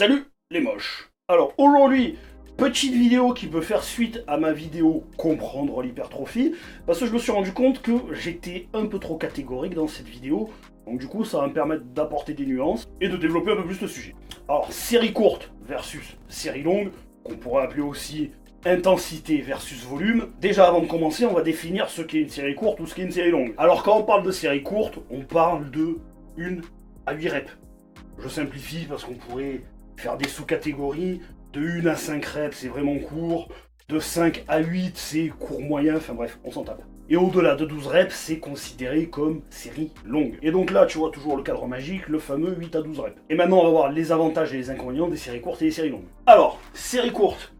Salut les moches. Alors aujourd'hui, petite vidéo qui peut faire suite à ma vidéo comprendre l'hypertrophie, parce que je me suis rendu compte que j'étais un peu trop catégorique dans cette vidéo, donc du coup ça va me permettre d'apporter des nuances et de développer un peu plus le sujet. Alors série courte versus série longue, qu'on pourrait appeler aussi intensité versus volume. Déjà avant de commencer, on va définir ce qu'est une série courte ou ce qu'est une série longue. Alors quand on parle de série courte, on parle de 1 à 8 reps. Je simplifie parce qu'on pourrait faire des sous-catégories. De 1 à 5 reps, c'est vraiment court. De 5 à 8, c'est court moyen. Enfin bref, on s'en tape. Et au-delà de 12 reps, c'est considéré comme série longue. Et donc là, tu vois toujours le cadre magique, le fameux 8 à 12 reps. Et maintenant, on va voir les avantages et les inconvénients des séries courtes et des séries longues. Alors, série courte.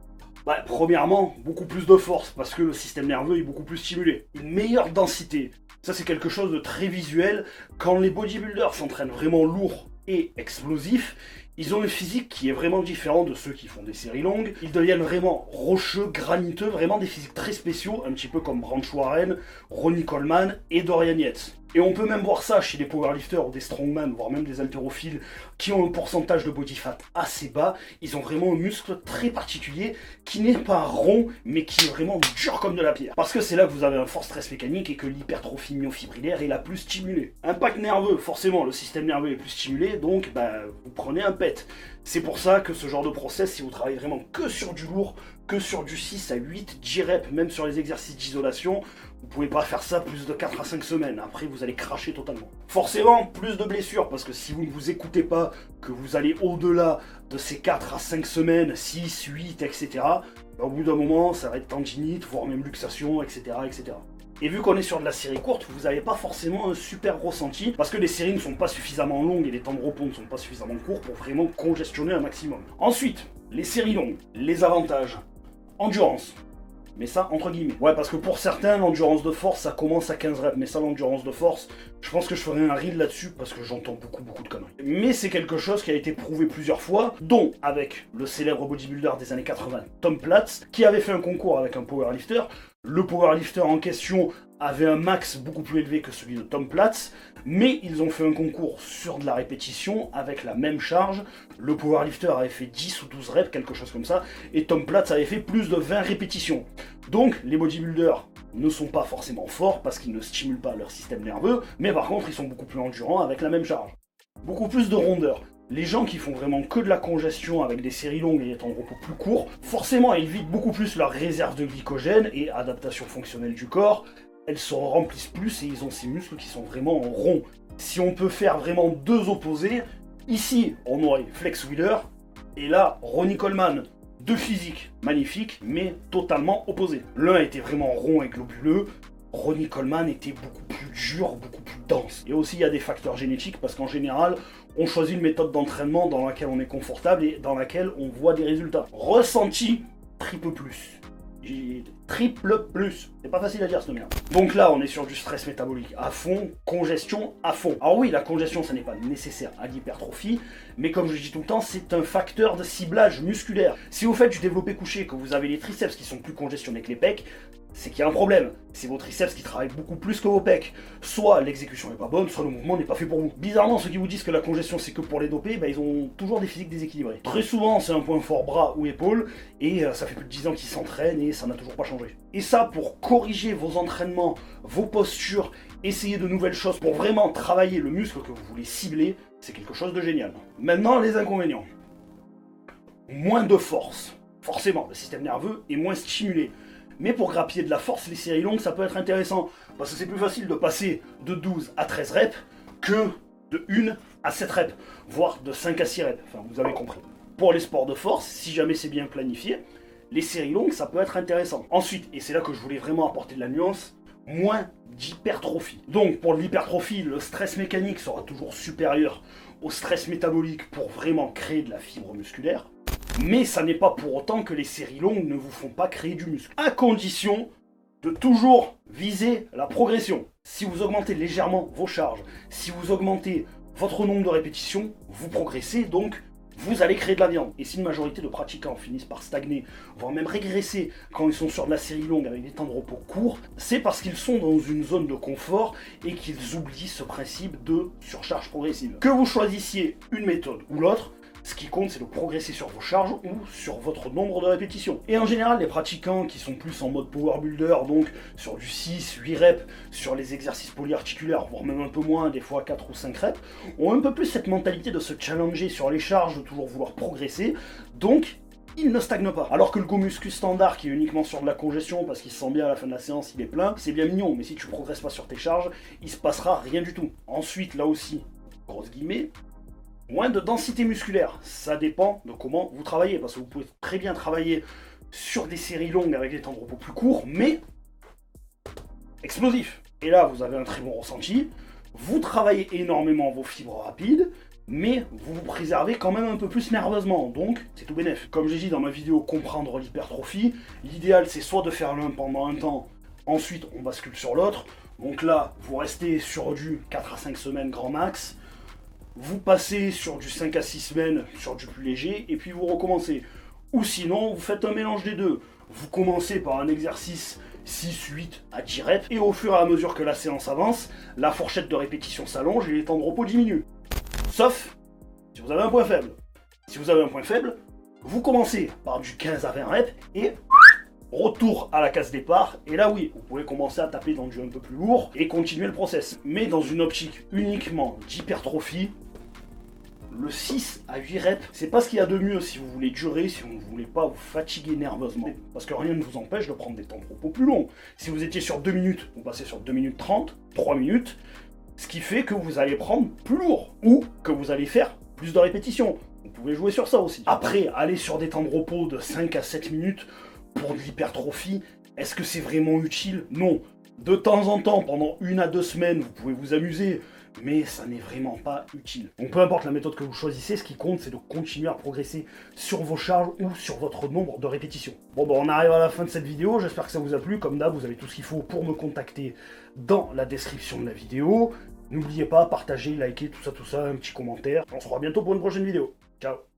Premièrement, beaucoup plus de force, parce que le système nerveux est beaucoup plus stimulé. Une meilleure densité. Ça, c'est quelque chose de très visuel. Quand les bodybuilders s'entraînent vraiment lourd et explosif, ils ont une physique qui est vraiment différente de ceux qui font des séries longues. Ils deviennent vraiment rocheux, graniteux, vraiment des physiques très spéciaux, un petit peu comme Branch Warren, Ronnie Coleman et Dorian Yates. Et on peut même voir ça chez des powerlifters ou des strongman, voire même des haltérophiles, qui ont un pourcentage de body fat assez bas. Ils ont vraiment un muscle très particulier, qui n'est pas rond, mais qui est vraiment dur comme de la pierre. Parce que c'est là que vous avez un fort stress mécanique et que l'hypertrophie myofibrillaire est la plus stimulée. Impact nerveux, forcément, le système nerveux est plus stimulé, donc vous prenez un pet. C'est pour ça que ce genre de process, si vous travaillez vraiment que sur du lourd, que sur du 6 à 8, 10 reps, même sur les exercices d'isolation, vous pouvez pas faire ça plus de 4 à 5 semaines, après vous allez cracher totalement. Forcément, plus de blessures, parce que si vous ne vous écoutez pas, que vous allez au-delà de ces 4 à 5 semaines, 6, 8, etc., au bout d'un moment, ça va être tendinite, voire même luxation, etc., etc. Et vu qu'on est sur de la série courte, vous n'avez pas forcément un super ressenti, parce que les séries ne sont pas suffisamment longues et les temps de repos ne sont pas suffisamment courts pour vraiment congestionner un maximum. Ensuite, les séries longues, les avantages. Endurance. Mais ça, entre guillemets. Ouais, parce que pour certains, l'endurance de force, ça commence à 15 reps. Mais ça, l'endurance de force, je pense que je ferai un reel là-dessus, parce que j'entends beaucoup de conneries. Mais c'est quelque chose qui a été prouvé plusieurs fois, dont avec le célèbre bodybuilder des années 80, Tom Platz, qui avait fait un concours avec un powerlifter. Le powerlifter en question avait un max beaucoup plus élevé que celui de Tom Platz, mais ils ont fait un concours sur de la répétition avec la même charge. Le powerlifter avait fait 10 ou 12 reps, quelque chose comme ça, et Tom Platz avait fait plus de 20 répétitions. Donc les bodybuilders ne sont pas forcément forts parce qu'ils ne stimulent pas leur système nerveux, mais par contre ils sont beaucoup plus endurants avec la même charge. Beaucoup plus de rondeur. Les gens qui font vraiment que de la congestion avec des séries longues et des temps de repos plus courts, forcément ils vident beaucoup plus leur réserve de glycogène et adaptation fonctionnelle du corps, elles se remplissent plus et ils ont ces muscles qui sont vraiment ronds. Si on peut faire vraiment deux opposés, ici on aurait Flex Wheeler et là Ronnie Coleman. Deux physiques magnifiques mais totalement opposés. L'un était vraiment rond et globuleux, Ronnie Coleman était beaucoup plus dur, beaucoup plus dense. Et aussi il y a des facteurs génétiques parce qu'en général, on choisit une méthode d'entraînement dans laquelle on est confortable et dans laquelle on voit des résultats. Ressenti, triple plus. Triple plus. C'est pas facile à dire ce merde. Donc là, on est sur du stress métabolique à fond, congestion à fond. Alors oui, la congestion, ça n'est pas nécessaire à l'hypertrophie, mais comme je dis tout le temps, c'est un facteur de ciblage musculaire. Si vous faites du développé couché, que vous avez les triceps qui sont plus congestionnés que les pecs, c'est qu'il y a un problème. C'est vos triceps qui travaillent beaucoup plus que vos pecs. Soit l'exécution n'est pas bonne, soit le mouvement n'est pas fait pour vous. Bizarrement, ceux qui vous disent que la congestion c'est que pour les dopés, ils ont toujours des physiques déséquilibrées. Très souvent, c'est un point fort bras ou épaule, et ça fait plus de 10 ans qu'ils s'entraînent et ça n'a toujours pas changé. Et ça, pour corriger vos entraînements, vos postures, essayer de nouvelles choses, pour vraiment travailler le muscle que vous voulez cibler, c'est quelque chose de génial. Maintenant, les inconvénients. Moins de force. Forcément, le système nerveux est moins stimulé. Mais pour grappiller de la force, les séries longues, ça peut être intéressant. Parce que c'est plus facile de passer de 12 à 13 reps que de 1 à 7 reps, voire de 5 à 6 reps. Enfin, vous avez compris. Pour les sports de force, si jamais c'est bien planifié, les séries longues, ça peut être intéressant. Ensuite, et c'est là que je voulais vraiment apporter de la nuance, moins d'hypertrophie. Donc, pour l'hypertrophie, le stress mécanique sera toujours supérieur au stress métabolique pour vraiment créer de la fibre musculaire. Mais ça n'est pas pour autant que les séries longues ne vous font pas créer du muscle. À condition de toujours viser la progression. Si vous augmentez légèrement vos charges, si vous augmentez votre nombre de répétitions, vous progressez, donc vous allez créer de la viande. Et si une majorité de pratiquants finissent par stagner, voire même régresser quand ils sont sur de la série longue avec des temps de repos courts, c'est parce qu'ils sont dans une zone de confort et qu'ils oublient ce principe de surcharge progressive. Que vous choisissiez une méthode ou l'autre, Ce qui compte, c'est de progresser sur vos charges ou sur votre nombre de répétitions. Et en général, les pratiquants qui sont plus en mode power builder, donc sur du 6, 8 reps, sur les exercices polyarticulaires, voire même un peu moins, des fois 4 ou 5 reps, ont un peu plus cette mentalité de se challenger sur les charges, de toujours vouloir progresser. Donc, il ne stagne pas. Alors que le go muscu standard qui est uniquement sur de la congestion parce qu'il se sent bien à la fin de la séance, il est plein, c'est bien mignon, mais si tu progresses pas sur tes charges, il se passera rien du tout. Ensuite, là aussi, grosse guillemets, moins de densité musculaire. Ça dépend de comment vous travaillez, parce que vous pouvez très bien travailler sur des séries longues avec des temps de repos plus courts, mais explosifs. Et là, vous avez un très bon ressenti, vous travaillez énormément vos fibres rapides, mais vous vous préservez quand même un peu plus nerveusement, donc c'est tout bénef. Comme j'ai dit dans ma vidéo comprendre l'hypertrophie, l'idéal c'est soit de faire l'un pendant un temps, ensuite on bascule sur l'autre, donc là vous restez sur du 4 à 5 semaines grand max, vous passez sur du 5 à 6 semaines sur du plus léger, et puis vous recommencez. Ou sinon, vous faites un mélange des deux. Vous commencez par un exercice 6, 8 à 10 reps, et au fur et à mesure que la séance avance, la fourchette de répétition s'allonge et les temps de repos diminuent. Sauf si vous avez un point faible. Si vous avez un point faible, vous commencez par du 15 à 20 reps, et retour à la case départ, et là oui, vous pouvez commencer à taper dans du un peu plus lourd et continuer le process. Mais dans une optique uniquement d'hypertrophie, le 6 à 8 reps, c'est pas ce qu'il y a de mieux si vous voulez durer, si vous ne voulez pas vous fatiguer nerveusement. Parce que rien ne vous empêche de prendre des temps de repos plus longs. Si vous étiez sur 2 minutes, vous passez sur 2 minutes 30, 3 minutes, ce qui fait que vous allez prendre plus lourd, ou que vous allez faire plus de répétitions. Vous pouvez jouer sur ça aussi. Après, aller sur des temps de repos de 5 à 7 minutes, pour de l'hypertrophie, est-ce que c'est vraiment utile? Non. De temps en temps, pendant 1 à 2 semaines, vous pouvez vous amuser, mais ça n'est vraiment pas utile. Donc peu importe la méthode que vous choisissez, ce qui compte, c'est de continuer à progresser sur vos charges ou sur votre nombre de répétitions. Bon, on arrive à la fin de cette vidéo, j'espère que ça vous a plu. Comme d'hab, vous avez tout ce qu'il faut pour me contacter dans la description de la vidéo. N'oubliez pas, partagez, likez, tout ça, un petit commentaire. On se revoit bientôt pour une prochaine vidéo. Ciao.